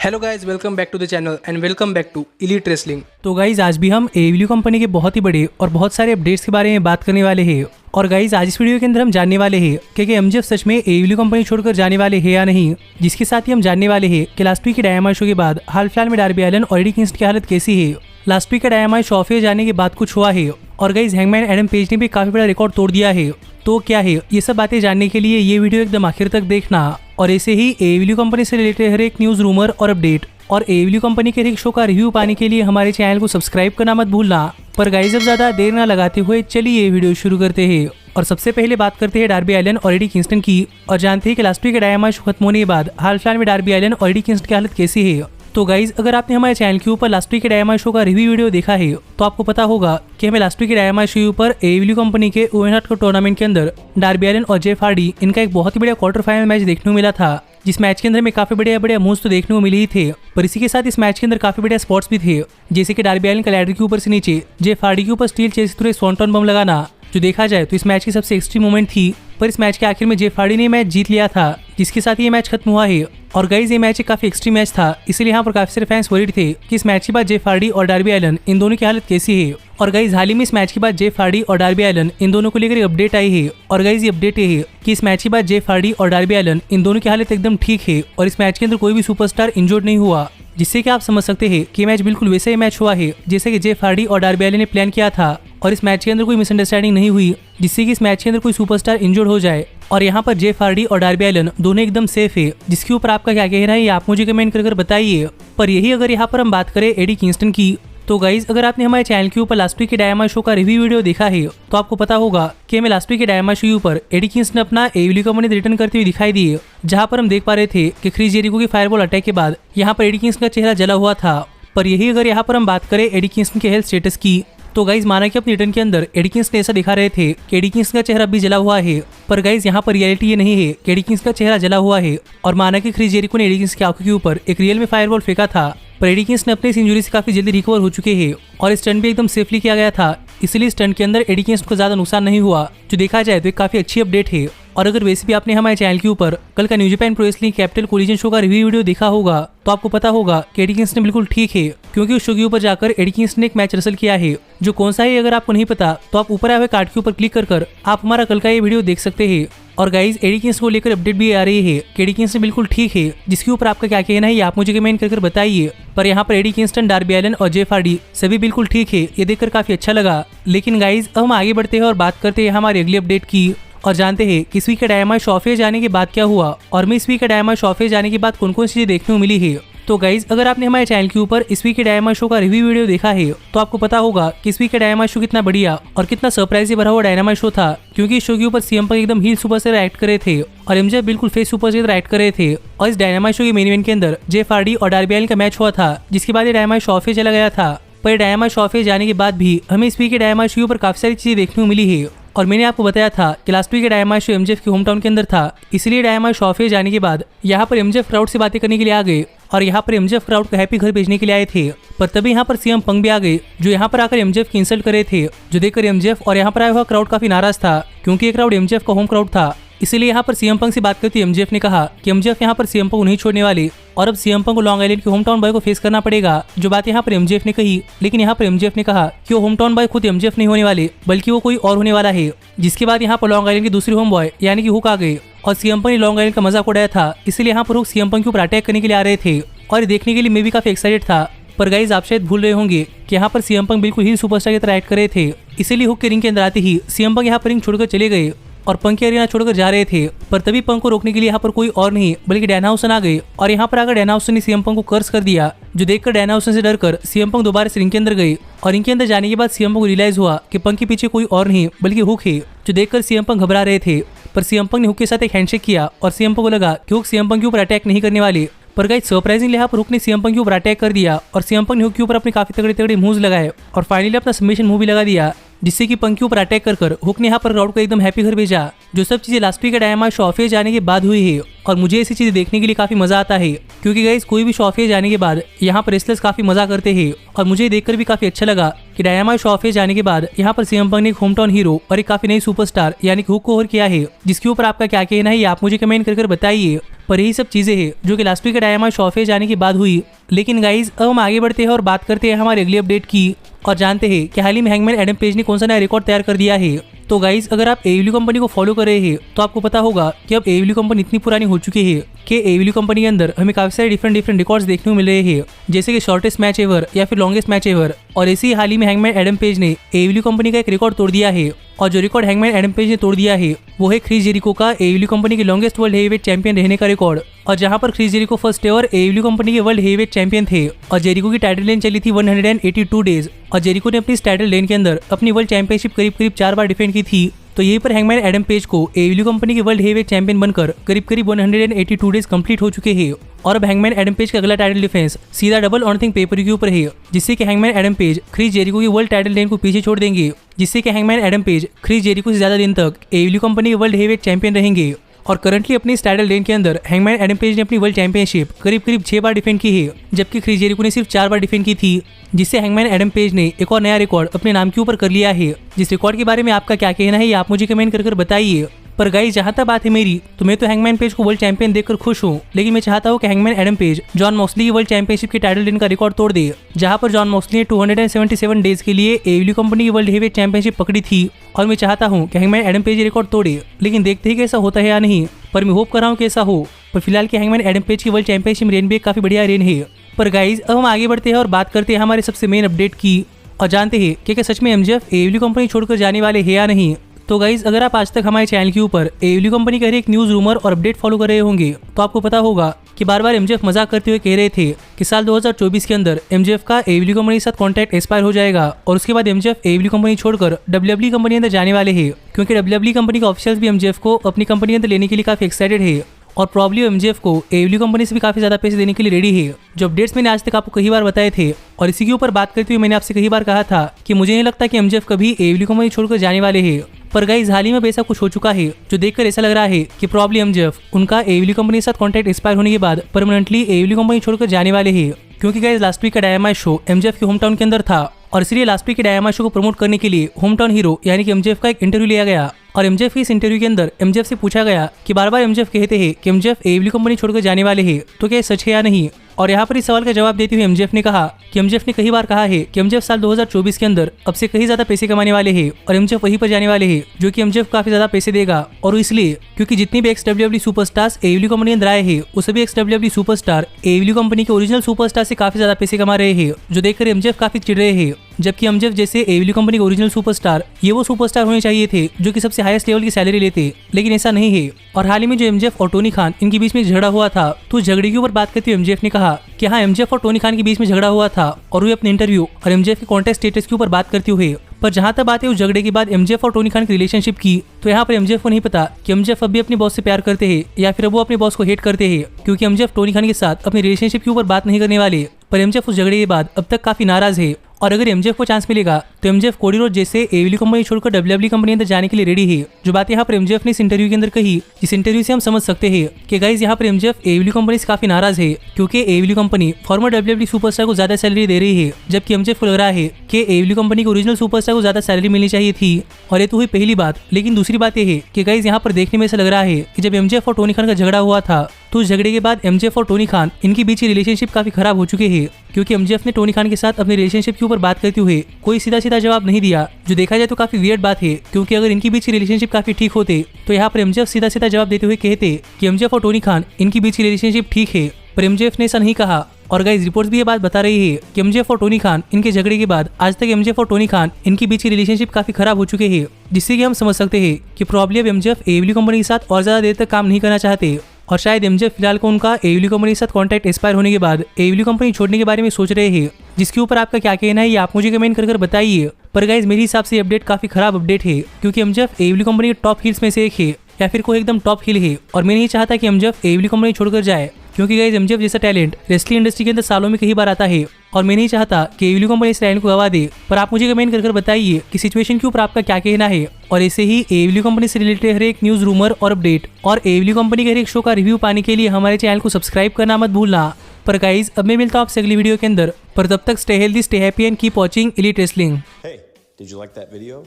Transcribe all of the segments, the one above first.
Hello guys, welcome back to the channel and welcome back to elite wrestling. तो guys आज भी हम AEW company के बहुत ही बड़े और बहुत सारे अपडेट्स के बारे में बात करने वाले हैं। और गाइज आज इस वीडियो के अंदर हम जानने वाले हैं कि MJF सच में AEW कंपनी छोड़कर जाने वाले हैं या नहीं। जिसके साथ ही हम जानने वाले हैं कि लास्ट वीक के डायनामाइट शो के बाद हाल फिलहाल में डार्बी एलन और एडी किंगस्टन की हालत कैसी है। लास्ट वीक का डायनामाइट शो ऑफ जाने के बाद कुछ हुआ है और गाइज हैंगमैन एडम पेज ने भी काफी बड़ा रिकॉर्ड तोड़ दिया है। तो क्या है ये सब बातें जानने के लिए ये वीडियो एकदम आखिर तक देखना। और ऐसे ही AEW कंपनी से रिलेटेड हर एक न्यूज, रूमर और अपडेट और AEW कंपनी के हर एक शो का रिव्यू पाने के लिए हमारे चैनल को सब्सक्राइब करना मत भूलना। पर गाइस अब ज्यादा देर ना लगाते हुए चलिए वीडियो शुरू करते हैं। और सबसे पहले बात करते हैं डार्बी एलन और एडी किंगस्टन की। और जानते हैं कि लास्ट वीक का डायनामाइट शो खत्म होने के बाद हाल फिलहाल में डार्बी एलन और एडी किंगस्टन की हालत कैसी है। तो गाइज अगर आपने हमारे चैनल के ऊपर लास्ट वीक के डायनामाइट शो का रिव्यू वीडियो देखा है तो आपको पता होगा कि हमें लास्ट वीक के डायनामाइट शो ऊपर AEW कंपनी के वुमेन हार्डकोर टूर्नामेंट के अंदर डार्बी एलन और जेफ हार्डी इनका एक बहुत ही बड़ा क्वार्टर फाइनल मैच देखने को मिला था। जिस मैच के अंदर में काफी बड़े मूव्स तो देखने को मिले ही थे, पर इसी के साथ इस मैच के अंदर काफी बड़े स्पॉट्स भी थे, जैसे कि डार्बी एलन का लैडर के ऊपर से नीचे जेफ हार्डी के ऊपर स्टील चेयर से तुरंत स्वॉन्टन बम लगाना। जो देखा जाए तो इस मैच की सबसे एक्सट्रीम मोमेंट थी, पर इस मैच के आखिर में जेफ हार्डी ने मैच जीत लिया था, जिसके साथ ये मैच खत्म हुआ है। और गाइज ये मैच एक काफी एक्सट्रीम मैच था, इसलिए यहाँ पर काफी सारे फैंस वरीड थे कि इस मैच के बाद जेफ हार्डी और डार्बी एलन इन दोनों की हालत कैसी है। और गाइज हाल ही में इस मैच के बाद जेफ हार्डी और डार्बी एलन इन दोनों को लेकर एक अपडेट आई है। और गाइज ये अपडेट ये है कि इस मैच के बाद जेफ हार्डी और डार्बी एलन इन दोनों की हालत एकदम ठीक है और इस मैच के अंदर कोई भी सुपरस्टार इंजर्ड नहीं हुआ। जिससे कि आप समझ सकते हैं कि मैच बिल्कुल वैसा ही मैच हुआ है जैसे कि जेफ हार्डी और डार्बी एलन ने प्लान किया था। और इस मैच के अंदर कोई मिसअंडरस्टैंडिंग नहीं हुई जिससे कि इस मैच के अंदर कोई सुपरस्टार इंजर्ड हो जाए। और यहाँ पर जेफ हार्डी और डार्बी एलन दोनों एकदम सेफ है। जिसके ऊपर आपका क्या कहना है ये आप मुझे कमेंट कर बताइए। पर यही अगर यहाँ पर हम बात करें एडी किंगस्टन की, तो गाइज अगर आपने हमारे चैनल के ऊपर लास्ट वीक के डायनामाइट शो का रिव्यू वीडियो देखा है तो आपको पता होगा कि हमें लास्ट वीक के डायनामाइट शो के ऊपर एडी किंगस्टन अपना AEW कंपनी रिटर्न करते हुए दिखाई दिए, जहां पर हम देख पा रहे थे कि क्रिस जेरिको की फायरबॉल अटैक के बाद यहाँ पर एडी किंगस्टन का चेहरा जला हुआ था। पर यही अगर यहाँ पर हम बात करें एडी किंगस्टन के हेल्थ स्टेटस की, तो गाइज माना कि अपनी रिटर्न के अंदर एडी किंगस्टन ऐसा दिखा रहे थे कि एडी किंगस्टन का चेहरा भी जला हुआ है। पर गाइज यहाँ पर रियलिटी ये नहीं है कि एडी किंगस्टन का चेहरा जला हुआ है। और माना कि क्रिस जेरिको ने एडी किंगस्टन की आंखों के ऊपर एक रियल में फायरबॉल फेंका था, पर एडी किंगस्टन अपने इस इंजरी से काफी जल्दी रिकवर हो चुके हैं और स्टंट भी एकदम सेफली किया गया था, इसलिए स्टंट के अंदर एडी किंगस्टन को ज्यादा नुकसान नहीं हुआ। जो देखा जाए तो एक काफी अच्छी अपडेट है। और अगर वैसे भी आपने हमारे चैनल के ऊपर कल का new Japan pro wrestling capital collision show का रिव्यू वीडियो देखा होगा तो आपको पता होगा कि एडी किंगस्टन बिल्कुल ठीक है, क्योंकि उस शो के ऊपर जाकर एडी किंगस्टन ने एक मैच रसल किया है। जो कौन सा है अगर आपको नहीं पता तो आप ऊपर आए हुए कार्ड के ऊपर क्लिक कर आप हमारा कल का ये वीडियो देख सकते हैं। और गाइज एडी किंगस्टन को लेकर अपडेट भी आ रही है कि एडी किंगस्टन बिल्कुल ठीक है, जिसके ऊपर आपका क्या कहना है ये आप मुझे कमेंट कर बताइए। पर यहाँ पर एडी किंगस्टन, डार्बी एलन और जेफ हार्डी सभी बिल्कुल ठीक है, ये देखकर काफी अच्छा लगा। लेकिन गाइज अब हम आगे बढ़ते हैं और बात करते हैं हमारी अगली अपडेट की और जानते हैं कि इस वीक का डायनामाइट शो ऑफ जाने के बाद क्या हुआ और मैं इस वीक का डायनामाइट शो ऑफ जाने के बाद कौन कौन सी चीजें देखने को मिली है। तो गाइज अगर आपने हमारे चैनल के ऊपर इस वीक के डायनामाइट शो का रिव्यू वीडियो देखा है तो आपको पता होगा कि इस वीक का डायनामाइट शो कितना बढ़िया और कितना सरप्राइज से भरा हुआ डायनामाइट शो था, क्योंकि इस शो के ऊपर CM Punk एकदम हील सुपरस्टार एक्ट करे थे और MJF बिल्कुल फेस सुपरस्टार एक्ट करे थे। और इस डायनामाइट शो के मेन इवेंट के अंदर जेफ हार्डी और डार्बी एलन का मैच हुआ था, जिसके बाद ये डायनामाइट शो ऑफ चला गया था। पर डायनामाइट शो ऑफ जाने के बाद भी हमें इस वीक के डायनामाइट शो के ऊपर काफी सारी चीजें देखने को मिली है। और मैंने आपको बताया था कि लास्ट वीक का डायनामाइट शो MJF के होम टाउन के अंदर था, इसलिए डायनामाइट शो ऑफ जाने के बाद यहाँ पर MJF क्राउड से बातें करने के लिए आ गए और यहाँ पर MJF क्राउड को हैप्पी घर भेजने के लिए आए थे। पर तभी यहाँ पर CM Punk भी आ गए, जो यहाँ पर आकर MJF की इंसल्ट करे थे। जो देखकर MJF और यहाँ पर आया हुआ क्राउड काफी नाराज था, क्योंकि ये क्राउड MJF का होम क्राउड था। इसलिए यहाँ पर CM Punk से बात करते MJF ने कहा कि MJF यहाँ पर CM Punk को नहीं छोड़ने वाले और अब CM Punk को लॉन्ग आइलैंड के होम टाउन बॉय को फेस करना पड़ेगा। जो बात यहाँ पर MJF ने कही, लेकिन यहाँ पर MJF ने कहा कि वो होम टाउन बॉय खुद MJF नहीं होने वाले बल्कि वो कोई और होने वाला है। जिसके बाद यहाँ पर लॉन्ग आइलैंड की दूसरी होम बॉय यानी कि हुक आ गए और CM Punk ने लॉन्ग आइलैंड का मजाक उड़ाया था, इसलिए यहाँ पर हुक CM Punk के ऊपर अटैक करने के लिए आ रहे थे और देखने के लिए मैं भी काफी एक्साइटेड था। पर गाइज आप शायद भूल रहे होंगे कि यहाँ पर CM Punk बिल्कुल ही सुपरस्टार की तरह एक्ट कर रहे थे, इसीलिए हुक के रिंग के अंदर आते ही CM Punk यहाँ पर रिंग छोड़कर चले गए और पंक की अरेना छोड़कर जा रहे थे। पर तभी पंक को रोकने के लिए यहाँ पर कोई और नहीं बल्कि डैनहाउसन आ गए और यहाँ पर आकर डैनहाउसन ने CM Punk को कर्स कर दिया। जो देखकर डैनहाउसन से डरकर CM Punk दोबारा से रिंग के अंदर गए और रिंग के अंदर जाने के बाद CM Punk को रियलाइज हुआ कि पंक के पीछे कोई और नहीं बल्कि हुक है। जो देखकर CM Punk घबरा रहे थे, पर CM Punk ने हुक के साथ एक हैंडशेक किया और CM Punk को लगा कि हुक CM Punk के ऊपर अटैक नहीं करने वाले। पर गाइस सरप्राइजिंगली यहाँ पर हुक ने CM Punk के ऊपर अटैक कर दिया और CM Punk ने हुक के ऊपर अपने काफी तगड़े तगड़े मूव्स लगाए और फाइनली अपना सबमिशन मूव भी लगा दिया, जिससे कि पंक के ऊपर अटैक कर हुक ने यहाँ पर क्राउड को एकदम हैप्पी घर भेजा। जो सब चीजें लास्ट वीक का डायनामाइट शो ऑफ जाने के बाद हुई है। और मुझे ऐसी चीजें देखने के लिए काफी मजा आता है, क्योंकि गाइस कोई भी शो ऑफ जाने के बाद यहाँ पर रेसलर्स काफी मजा करते हैं। और मुझे देखकर भी काफी अच्छा लगा कि डायनामाइट शो ऑफ जाने के बाद यहाँ पर सीएम पंक ने एक होम टाउन हीरो और एक काफी नई सुपरस्टार यानी कि हुक को ओवर किया है, जिसके ऊपर आपका क्या कहना है आप मुझे कमेंट कर बताइए। पर यही सब चीजें हैं जो कि लास्ट वीक के डायनामाइट शो ऑफ जाने के बाद हुई। लेकिन गाइज अब हम आगे बढ़ते हैं और बात करते हैं हमारे अगली अपडेट की और जानते हैं कि हाल ही में हैंगमैन एडम पेज ने कौन सा नया रिकॉर्ड तैयार कर दिया है। तो गाइज अगर आप एडब्ल्यू कंपनी को फॉलो कर रहे हैं तो आपको पता होगा कि अब एडब्ल्यू कंपनी इतनी पुरानी हो चुकी है कि एडब्ल्यू कंपनी के अंदर हमें काफी सारे डिफरेंट रिकॉर्ड्स देखने को मिल रहे हैं, जैसे कि शॉर्टेस्ट मैच एवर या फिर लॉन्गेस्ट मैच एवर। और इसी हाल ही में हैंगमैन एडम पेज ने एडब्ल्यू कंपनी का एक रिकॉर्ड तोड़ दिया है। और जो रिकॉर्ड हैंगमैन एडम पेज ने तोड़ दिया है वो है क्रिस जेरिको का एडब्ल्यू कंपनी के लॉन्गेस्ट वर्ल्ड हेवीवेट चैंपियन रहने का रिकॉर्ड। और जहां पर Chris Jericho first ever AEW company के वर्ल्ड हेवीवेट चैंपियन थे और जेरिको की टाइटल लेन चली थी 182 डेज और जेरिको ने अपनी इस टाइटल लेन के अंदर अपनी वर्ल्ड चैंपियनशिप करीब 4 बार डिफेंड की थी। तो यहीं पर हैंगमैन एडम पेज को एडब्ल्यू कंपनी के वर्ल्ड हेवीवेट चैंपियन बनकर करीब 182 डेज कंप्लीट हो चुके हैं। और अब हैंगमैन एडम पेज का अगला टाइटल डिफेंस सीधा डबल ऑन थिंग पेपर के ऊपर है, जिससे कि Hangman Adam Page Chris Jericho की वर्ल्ड टाइटल लेन को पीछे छोड़ देंगे, जिससे कि Hangman Adam Page Chris Jericho से ज्यादा दिन तक एडब्ल्यू कंपनी के वर्ल्ड हेवीवेट चैंपियन रहेंगे। और करंटली अपनी इस टाइटल लेन के अंदर हैंगमैन एडम पेज ने अपनी वर्ल्ड चैंपियनशिप करीब 6 बार डिफेंड की है, जबकि क्रिस जेरिको ने सिर्फ 4 बार डिफेंड की थी, जिससे हैंगमैन एडम पेज ने एक और नया रिकॉर्ड अपने नाम के ऊपर कर लिया है। जिस रिकॉर्ड के बारे में आपका क्या कहना है आप मुझे कमेंट कर बताइए। पर गाइस जहां तक बात है मेरी तो मैं तो हैंगमैन पेज को वर्ल्ड चैंपियन देखकर खुश हूं, लेकिन मैं चाहता हूं कि Hangman Adam page John Moxley की वर्ल्ड चैंपियनशिप के टाइटल लेन का रिकॉर्ड तोड़ दे, जहां पर जॉन मॉक्सली ने 277 डेज के लिए एडब्ल्यू कंपनी की वर्ल्ड हेवीवेट चैंपियनशिप पकड़ी थी। और मैं चाहता हूं कि हैंगमैन एडम पेज रिकॉर्ड तोड़े, लेकिन देखते ही कैसा होता है या नहीं, पर मैं होप कर रहा हूं कि ऐसा हो। पर फिलहाल की हैंगमैन एडम पेज की वर्ल्ड चैंपियनशिप रेन भी एक काफी बढ़िया रेन है। पर गाइज अब हम आगे बढ़ते हैं और बात करते हैं हमारे सबसे मेन अपडेट की और जानते हैं कि क्या सच में एमजेएफ एडब्ल्यू कंपनी छोड़कर जाने वाले हैं या नहीं। तो गाइज अगर आप आज तक हमारे चैनल के ऊपर एडब्ल्यू कंपनी का हर एक न्यूज रूमर और अपडेट फॉलो कर रहे होंगे तो आपको पता होगा कि बार बार एमजेएफ मजाक करते हुए कह रहे थे कि साल 2024 के अंदर एमजेएफ का एडब्ल्यू कंपनी के साथ कॉन्ट्रैक्ट एक्सपायर हो जाएगा और उसके बाद एमजेएफ एडब्ल्यू कंपनी छोड़कर डब्ल्यूडब्ल्यू कंपनी के अंदर जाने वाले हैं, क्योंकि डब्ल्यूडब्ल्यू कंपनी के ऑफिशियल्स भी एमजेएफ को अपनी कंपनी के अंदर लेने के लिए काफी एक्साइटेड है और प्रॉब्ली एमजेएफ को एडब्ल्यू कंपनी से भी काफी ज्यादा पैसे देने के लिए रेडी है। जो अपडेट्स मैंने आज तक आपको कई बार बताए थे और इसी के ऊपर बात करते हुए मैंने आपसे कई बार कहा था कि मुझे नहीं लगता कि एमजेएफ कभी एडब्ल्यू कंपनी छोड़कर जाने वाले हैं। पर गाइस हाल ही में ऐसा कुछ हो चुका है जो देखकर ऐसा लग रहा है कि प्रॉब्ली एमजेएफ उनका एडब्ल्यू कंपनी के साथ कॉन्ट्रैक्ट एक्सपायर होने के बाद परमानेंटली एडब्ल्यू कंपनी छोड़कर जाने वाले हैं, क्योंकि गाइस लास्ट वीक का डायनामाइट शो एमजेएफ के होम टाउन के अंदर था और इसलिए लास्ट वीक के डायनामाइट शो को प्रमोट करने के लिए होम टाउन हीरो यानी कि एमजेएफ का एक इंटरव्यू लिया गया। और एमजेएफ की इस इंटरव्यू के अंदर एमजेएफ से पूछा गया कि बार बार एमजेएफ कहते हैं कि एमजेएफ एडब्ल्यू कंपनी छोड़कर जाने वाले हैं, तो क्या सच है या नहीं। और यहाँ पर इस सवाल का जवाब देते हुए एमजेएफ ने कहा कि एमजेएफ ने कई बार कहा है कि एमजेएफ साल 2024 के अंदर अब से कहीं ज्यादा पैसे कमाने वाले हैं और एमजेएफ वहीं पर जाने वाले हैं जो कि एमजेएफ काफी ज्यादा पैसे देगा। और इसलिए क्योंकि जितनी भी एक्स डब्ल्यूडब्ल्यू सुपरस्टार्स एडब्ल्यू कंपनी के अंदर आए हैं वो सभी एक्स डब्ल्यूडब्ल्यू सुपरस्टार एडब्ल्यू कंपनी के ओरिजिनल सुपरस्टार से काफी ज्यादा पैसे कमा रहे हैं, जो देखकर एमजेएफ काफी चिढ़ रहे हैं। जबकि एमजेएफ जैसे एडब्ल्यू कंपनी के ओरिजिनल सुपरस्टार ये वो सुपरस्टार होने चाहिए थे जो कि सबसे हाईएस्ट लेवल की सैलरी लेते, लेकिन ऐसा नहीं है। और हाल ही में जो एमजेएफ और टोनी खान इनके बीच में झगड़ा हुआ था तो झगड़े के ऊपर बात करते हुए एमजेएफ ने कहा कि हाँ एमजेएफ और टोनी खान के बीच में झगड़ा हुआ था और वे अपने इंटरव्यू और एमजेएफ के कॉन्टैक्ट स्टेटस के ऊपर बात करते हुए। पर जहां तक बात है उस झगड़े के बाद एमजेएफ और टोनी खान की रिलेशनशिप की, तो यहाँ पर एमजेएफ को नहीं पता कि एमजेएफ अब भी अपने बॉस से प्यार करते हैं या फिर वो अपने बॉस को हेट करते हैं, क्योंकि एमजेएफ टोनी खान के साथ अपनी रिलेशनशिप के ऊपर बात नहीं करने वाले। पर एमजेएफ उस झगड़े के बाद अब तक काफी नाराज है और अगर एमजेएफ को चांस मिलेगा तो एमजेएफ कोडी रोड जैसे एडब्ल्यू कंपनी छोड़कर डब्ल्यूडब्ल्यू कंपनी के अंदर जाने के लिए रेडी है। जो बात यहाँ पर एमजेएफ ने इस इंटरव्यू के अंदर कही, जिस इंटरव्यू से हम समझ सकते हैं कि गाइस यहाँ पर एमजेएफ एडब्ल्यू कंपनी से काफी नाराज है, क्योंकि एडब्ल्यू कंपनी फॉर्मर डब्ल्यूडब्ल्यू सुपरस्टार को ज्यादा सैलरी दे रही है, जबकि एमजेएफ को लग रहा है कि एडब्ल्यू कंपनी के ओरिजिनल सुपरस्टार को ज्यादा सैलरी मिलनी चाहिए थी। और ये तो हुई पहली बात, लेकिन दूसरी बात यह है कि गाइस यहाँ पर देखने में ऐसा लग रहा है कि जब एमजेएफ और टोनी खान का झगड़ा हुआ था तो उस झगड़े के बाद एमजेएफ और टोनी खान इनके बीच की रिलेशनशिप काफी खराब हो चुकी है, क्योंकि एमजेएफ ने टोनी खान के साथ अपने रिलेशनशिप के ऊपर बात करते हुए कोई सीधा जवाब नहीं दिया, जो देखा जाए तो काफी वियर्ड बात है, क्योंकि अगर इनके बीच की रिलेशनशिप काफी ठीक होते तो यहाँ पर एमजेएफ सीधा जवाब देते हुए कहते कि एमजेएफ और टोनी खान इनके बीच की रिलेशनशिप ठीक है। पर एमजेएफ ने ऐसा नहीं कहा और गाइस रिपोर्ट्स भी ये बात बता रही है कि एमजेएफ और टोनी खान इनके झगड़े के बाद आज तक एमजेएफ और टोनी खान इनके बीच की रिलेशनशिप काफी खराब हो चुके हैं, जिससे कि हम समझ सकते हैं कि प्रॉब्ली अब एमजेएफ एडब्ल्यू कंपनी के साथ और ज्यादा देर तक काम नहीं करना चाहते और शायद एमजेएफ फिलहाल को उनका एडब्ल्यू कंपनी के साथ कॉन्ट्रैक्ट एक्सपायर होने के बाद एडब्ल्यू कंपनी छोड़ने के बारे में सोच रहे हैं, जिसके ऊपर आपका क्या कहना है ये आप मुझे कमेंट कर बताइए। पर गाइस मेरे हिसाब से अपडेट काफी खराब अपडेट है, क्योंकि एमजेएफ एडब्ल्यू कंपनी के टॉप हील्स में से एक है या फिर कोई एकदम टॉप हिल है और मैं नहीं चाहता कि एमजेएफ एडब्ल्यू कंपनी छोड़कर जाए। क्योंकि गाइज एमजेफ जैसा टैलेंट रेसलिंग इंडस्ट्री के अंदर सालों में कई बार आता है और मैं नहीं चाहता कि एडब्ल्यू कंपनी इस टैलेंट को गवा दे। पर आप मुझे कमेंट कर बताइए कि सिचुएशन के ऊपर आपका क्या कहना है। और ऐसे ही एडब्ल्यू कंपनी से रिलेटेड हर एक न्यूज, रूमर और अपडेट और एडब्ल्यू कंपनी के हर एक शो का रिव्यू पाने के लिए हमारे चैनल को सब्सक्राइब करना मत भूलना। पर गाइज अब मैं मिलता हूँ आपसे अगली वीडियो के अंदर। पर तब तक stay healthy, stay happy and keep watching elite wrestling. Hey, did you like that video?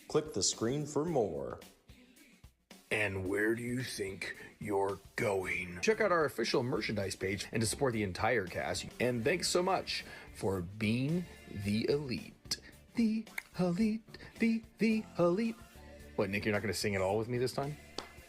Click the screen for more. And where do you think you're going? Check out our official merchandise page and to support the entire cast. And thanks so much for being the elite. The elite, the elite. What, Nick, you're not going to sing it all with me this time?